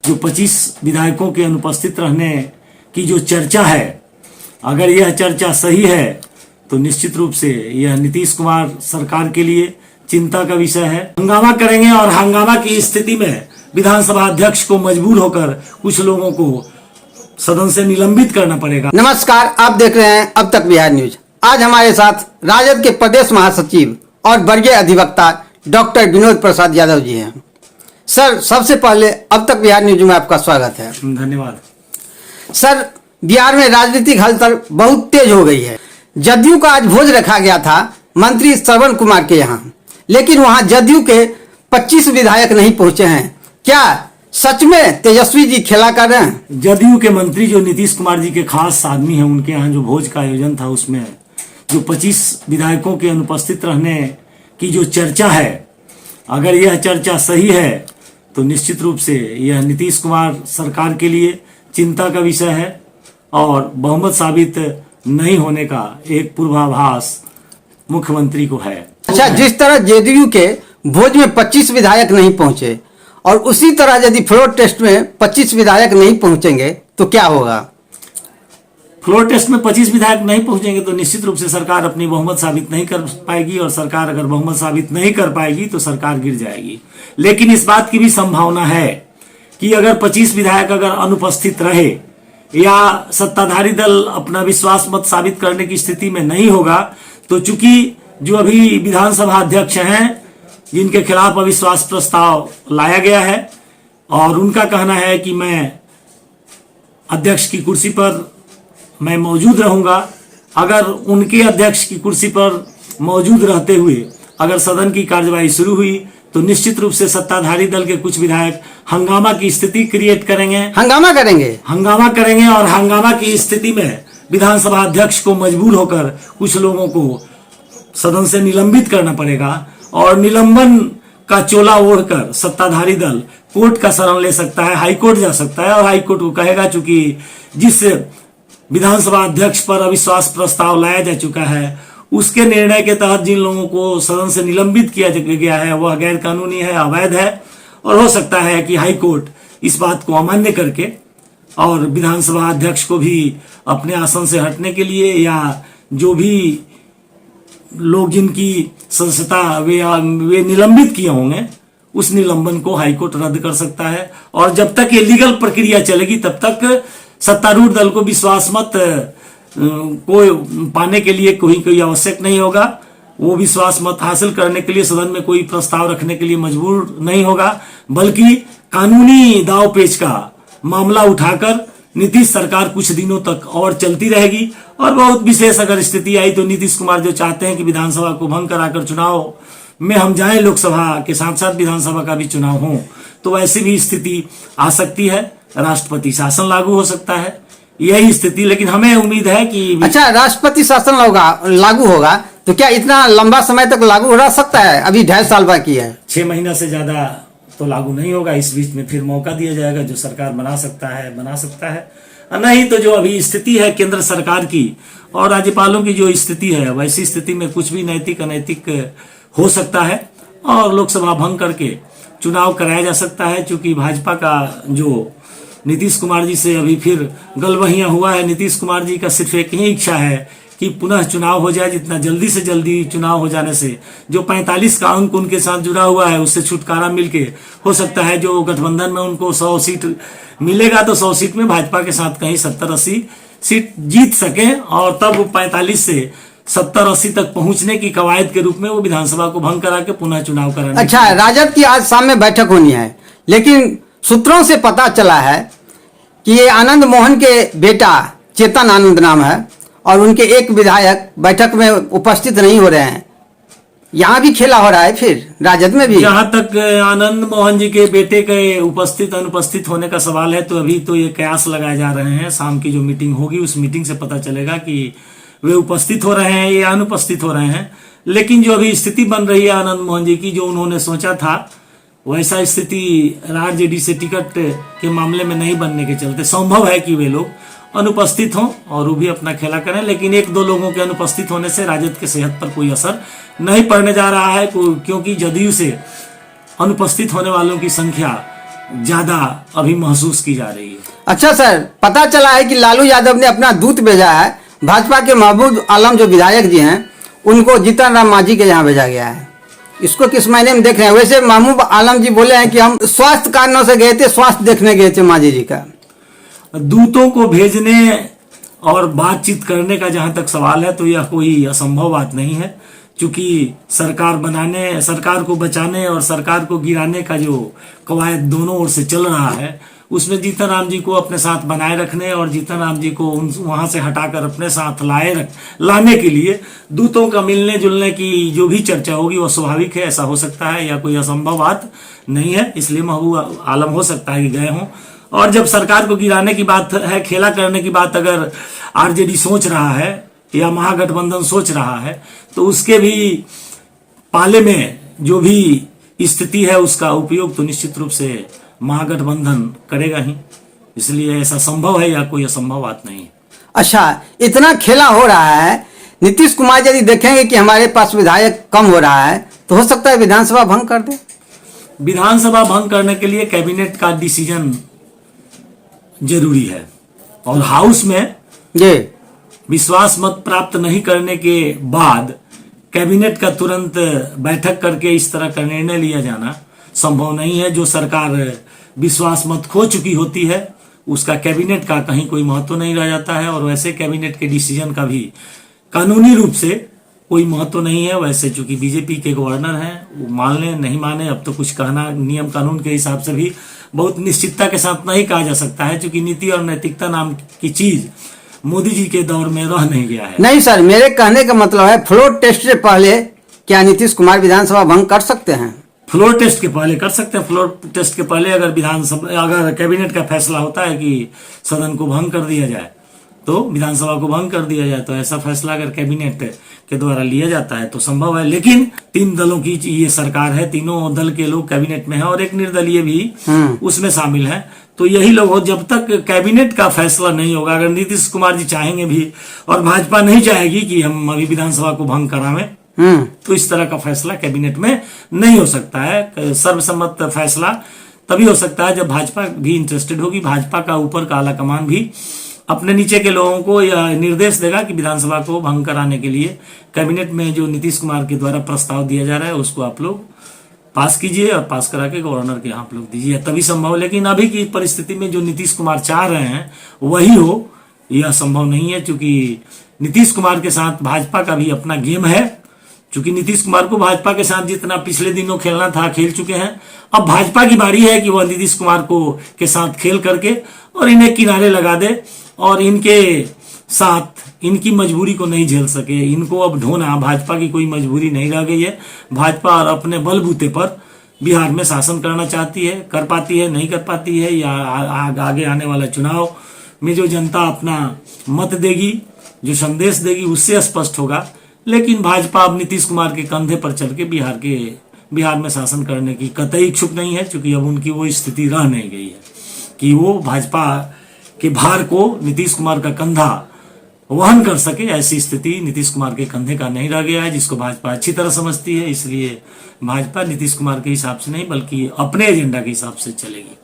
जो 25 विधायकों के अनुपस्थित रहने की जो चर्चा है, अगर यह चर्चा सही है तो निश्चित रूप से यह नीतीश कुमार सरकार के लिए चिंता का विषय है। हंगामा करेंगे और हंगामा की स्थिति में विधानसभा अध्यक्ष को मजबूर होकर कुछ लोगों को सदन से निलंबित करना पड़ेगा। नमस्कार, आप देख रहे हैं अब तक बिहार न्यूज। आज हमारे साथ राजद के प्रदेश महासचिव और वरीय अधिवक्ता डॉक्टर विनोद प्रसाद यादव जी हैं। सर, सबसे पहले अब तक बिहार न्यूज में आपका स्वागत है। धन्यवाद। सर, बिहार में राजनीतिक हलचल बहुत तेज हो गई है। जदयू का आज भोज रखा गया था मंत्री श्रवण कुमार के यहाँ, लेकिन वहां जदयू के 25 विधायक नहीं पहुंचे हैं। क्या सच में तेजस्वी जी खेला कर रहे हैं? जदयू के मंत्री जो नीतीश कुमार जी के खास आदमी हैं, उनके यहाँ जो भोज का आयोजन था उसमें जो 25 विधायकों के अनुपस्थित रहने की जो चर्चा है, अगर यह चर्चा सही है तो निश्चित रूप से यह नीतीश कुमार सरकार के लिए चिंता का विषय है और बहुमत साबित नहीं होने का एक पूर्वाभास मुख्यमंत्री को है। अच्छा, जिस तरह जदयू के भोज में 25 विधायक नहीं पहुंचे और उसी तरह यदि फ्लोर टेस्ट में 25 विधायक नहीं पहुंचेंगे तो क्या होगा? फ्लोर टेस्ट में 25 विधायक नहीं पहुंचेंगे तो निश्चित रूप से सरकार अपनी बहुमत साबित नहीं कर पाएगी और सरकार अगर बहुमत साबित नहीं कर पाएगी तो सरकार गिर जाएगी। लेकिन इस बात की भी संभावना है कि अगर 25 विधायक अगर अनुपस्थित रहे या सत्ताधारी दल अपना विश्वास मत साबित करने की स्थिति में नहीं होगा तो चूंकि जो अभी विधानसभा अध्यक्ष हैं जिनके खिलाफ अविश्वास प्रस्ताव लाया गया है और उनका कहना है कि मैं अध्यक्ष की कुर्सी पर मैं मौजूद रहूंगा, अगर उनके अध्यक्ष की कुर्सी पर मौजूद रहते हुए अगर सदन की कार्यवाही शुरू हुई तो निश्चित रूप से सत्ताधारी दल के कुछ विधायक हंगामा की स्थिति क्रिएट करेंगे। हंगामा करेंगे और हंगामा की स्थिति में विधानसभा अध्यक्ष को मजबूर होकर कुछ लोगों को सदन से निलंबित करना पड़ेगा और निलंबन का चोला ओढ़कर सत्ताधारी दल कोर्ट का शरण ले सकता है, हाईकोर्ट जा सकता है और हाईकोर्ट को कहेगा चूंकि जिस विधानसभा अध्यक्ष पर अविश्वास प्रस्ताव लाया जा चुका है उसके निर्णय के तहत जिन लोगों को सदन से निलंबित किया गया है वह गैर कानूनी है, अवैध है और हो सकता है कि हाईकोर्ट इस बात को अमान्य करके और विधानसभा अध्यक्ष को भी अपने आसन से हटने के लिए या जो भी लोग जिनकी सदस्यता वे निलंबित किए होंगे उस निलंबन को हाईकोर्ट रद्द कर सकता है। और जब तक ये लीगल प्रक्रिया चलेगी तब तक सत्तारूढ़ दल को विश्वास मत को पाने के लिए कोई आवश्यक नहीं होगा। वो विश्वास मत हासिल करने के लिए सदन में कोई प्रस्ताव रखने के लिए मजबूर नहीं होगा, बल्कि कानूनी दाव पेच का मामला उठाकर नीतीश सरकार कुछ दिनों तक और चलती रहेगी। और बहुत विशेष अगर स्थिति आई तो नीतीश कुमार जो चाहते हैं कि विधानसभा को भंग कराकर चुनाव में हम जाएं, लोकसभा के साथ साथ विधानसभा का भी चुनाव हो, तो ऐसी भी स्थिति आ सकती है। राष्ट्रपति शासन लागू हो सकता है, यही स्थिति। लेकिन हमें उम्मीद है कि अच्छा, राष्ट्रपति शासन लागू होगा तो क्या इतना लंबा समय तक लागू रह सकता है? अभी 2.5 साल बाकी है। 6 महीना से ज्यादा तो लागू नहीं होगा। इस बीच में फिर मौका दिया जाएगा, जो सरकार बना सकता है नहीं तो जो अभी स्थिति है केंद्र सरकार की और राज्यपालों की जो स्थिति है वैसी स्थिति में कुछ भी नैतिक अनैतिक हो सकता है और लोकसभा भंग करके चुनाव कराया जा सकता है। चूंकि भाजपा का जो नीतीश कुमार जी से अभी फिर गलबहियां हुआ है, नीतीश कुमार जी का सिर्फ एक ही इच्छा है कि पुनः चुनाव हो जाए। जितना जल्दी से जल्दी चुनाव हो जाने से जो 45 का अंक उनके साथ जुड़ा हुआ है उससे छुटकारा मिलके हो सकता है जो गठबंधन में उनको 100 सीट मिलेगा तो 100 सीट में भाजपा के साथ कहीं 70-80 सीट जीत सके और तब 45 से 70-80 तक पहुंचने की कवायद के रूप में वो विधानसभा को भंग करा के पुनः चुनाव कराना। अच्छा, राजद की आज शाम में बैठक होनी है, लेकिन सूत्रों से पता चला है कि ये आनंद मोहन के बेटा चेतन आनंद नाम है और उनके एक विधायक बैठक में उपस्थित नहीं हो रहे हैं। यहाँ भी खेला हो रहा है फिर राजद में भी। जहां तक आनंद मोहन जी के बेटे के उपस्थित अनुपस्थित होने का सवाल है तो अभी तो ये कयास लगाए जा रहे हैं। शाम की जो मीटिंग होगी उस मीटिंग से पता चलेगा कि वे उपस्थित हो रहे हैं या अनुपस्थित हो रहे हैं। लेकिन जो अभी स्थिति बन रही है आनंद मोहन जी की, जो उन्होंने सोचा था वैसा स्थिति आरजेडी से टिकट के मामले में नहीं बनने के चलते संभव है कि वे लोग अनुपस्थित हों और वो भी अपना खेला करें। लेकिन 1-2 लोगों के अनुपस्थित होने से राजद के सेहत पर कोई असर नहीं पड़ने जा रहा है, क्योंकि जदयू से अनुपस्थित होने वालों की संख्या ज्यादा अभी महसूस की जा रही है। अच्छा सर, पता चला है कि लालू यादव ने अपना दूत भेजा है, भाजपा के महबूब आलम जो विधायक जी हैं उनको जीतन राम मांझी के यहाँ भेजा गया है। इसको किस मायने में देख रहे हैं? वैसे महबूब आलम जी बोले हैं कि हम स्वास्थ्य कारणों से गए थे, स्वास्थ्य देखने गए थे मांझी जी का। दूतों को भेजने और बातचीत करने का जहां तक सवाल है तो यह कोई असंभव बात नहीं है, क्योंकि सरकार बनाने, सरकार को बचाने और सरकार को गिराने का जो कवायद दोनों ओर से चल रहा है, उसमें जीतन राम जी को अपने साथ बनाए रखने और जीतन राम जी को वहां से हटाकर अपने साथ लाने के लिए दूतों का मिलने जुलने की जो भी चर्चा होगी वो स्वाभाविक है, ऐसा हो सकता है, या कोई असंभव बात नहीं है। इसलिए महबूब आलम हो सकता है कि गए हों। और जब सरकार को गिराने की बात है, खेला करने की बात अगर आरजेडी सोच रहा है या महागठबंधन सोच रहा है, तो उसके भी पाले में जो भी स्थिति है उसका उपयोग तो निश्चित रूप से महागठबंधन करेगा ही। इसलिए ऐसा संभव है या कोई असंभव बात नहीं है। अच्छा, इतना खेला हो रहा है, नीतीश कुमार यदि देखेंगे कि हमारे पास विधायक कम हो रहा है तो हो सकता है विधानसभा भंग कर दे। विधानसभा भंग करने के लिए कैबिनेट का डिसीजन जरूरी है, और हाउस में जी विश्वास मत प्राप्त नहीं करने के बाद कैबिनेट का तुरंत बैठक करके इस तरह का निर्णय लिया जाना संभव नहीं है। जो सरकार विश्वास मत खो चुकी होती है उसका कैबिनेट का कहीं कोई महत्व नहीं रह जाता है, और वैसे कैबिनेट के डिसीजन का भी कानूनी रूप से कोई महत्व नहीं है। वैसे चूंकि बीजेपी के गवर्नर हैं, वो मान लें नहीं माने, अब तो कुछ कहना नियम कानून के हिसाब से भी बहुत निश्चितता के साथ नहीं कहा जा सकता है, क्योंकि नीति और नैतिकता नाम की चीज मोदी जी के दौर में रह नहीं गया है। नहीं सर, मेरे कहने का मतलब है फ्लोर टेस्ट से पहले क्या नीतीश कुमार विधानसभा भंग कर सकते हैं? फ्लोर टेस्ट के पहले कर सकते हैं। फ्लोर टेस्ट के पहले अगर अगर कैबिनेट का फैसला होता है कि सदन को भंग कर दिया जाए, तो विधानसभा को भंग कर दिया जाए, तो ऐसा फैसला अगर कैबिनेट के द्वारा लिया जाता है तो संभव है। लेकिन 3 दलों की ये सरकार है, तीनों दल के लोग कैबिनेट में हैं और एक निर्दलीय भी उसमें शामिल है, तो यही लोग हो। जब तक कैबिनेट का फैसला नहीं होगा, अगर नीतीश कुमार जी चाहेंगे भी और भाजपा नहीं चाहेगी कि हम अभी विधानसभा को भंग करावें, तो इस तरह का फैसला कैबिनेट में नहीं हो सकता है। सर्वसम्मत फैसला तभी हो सकता है जब भाजपा भी इंटरेस्टेड होगी, भाजपा का ऊपर का आला कमान भी अपने नीचे के लोगों को यह निर्देश देगा कि विधानसभा को भंग कराने के लिए कैबिनेट में जो नीतीश कुमार के द्वारा प्रस्ताव दिया जा रहा है उसको आप लोग पास कीजिए और पास करा के गवर्नर के यहाँ आप लोग दीजिए, तभी संभव। लेकिन अभी की परिस्थिति में जो नीतीश कुमार चाह रहे हैं वही हो, यह संभव नहीं है, क्योंकि नीतीश कुमार के साथ भाजपा का भी अपना गेम है। क्योंकि नीतीश कुमार को भाजपा के साथ जितना पिछले दिनों खेलना था खेल चुके हैं, अब भाजपा की बारी है कि वह नीतीश कुमार को के साथ खेल करके और इन्हें किनारे लगा दे और इनके साथ इनकी मजबूरी को नहीं झेल सके। इनको अब ढोना, भाजपा की कोई मजबूरी नहीं रह गई है। भाजपा और अपने बलबूते पर बिहार में शासन करना चाहती है, कर पाती है, नहीं कर पाती है, या आगे आने वाला चुनाव में जो जनता अपना मत देगी, जो संदेश देगी, उससे स्पष्ट होगा। लेकिन भाजपा अब नीतीश कुमार के कंधे पर चल के बिहार में शासन करने की कतई इच्छुक नहीं है, क्योंकि अब उनकी वो स्थिति रह नहीं गई है कि वो भाजपा के भार को नीतीश कुमार का कंधा वहन कर सके। ऐसी स्थिति नीतीश कुमार के कंधे का नहीं रह गया है, जिसको भाजपा अच्छी तरह समझती है। इसलिए भाजपा नीतीश कुमार के हिसाब से नहीं बल्कि अपने एजेंडा के हिसाब से चलेगी।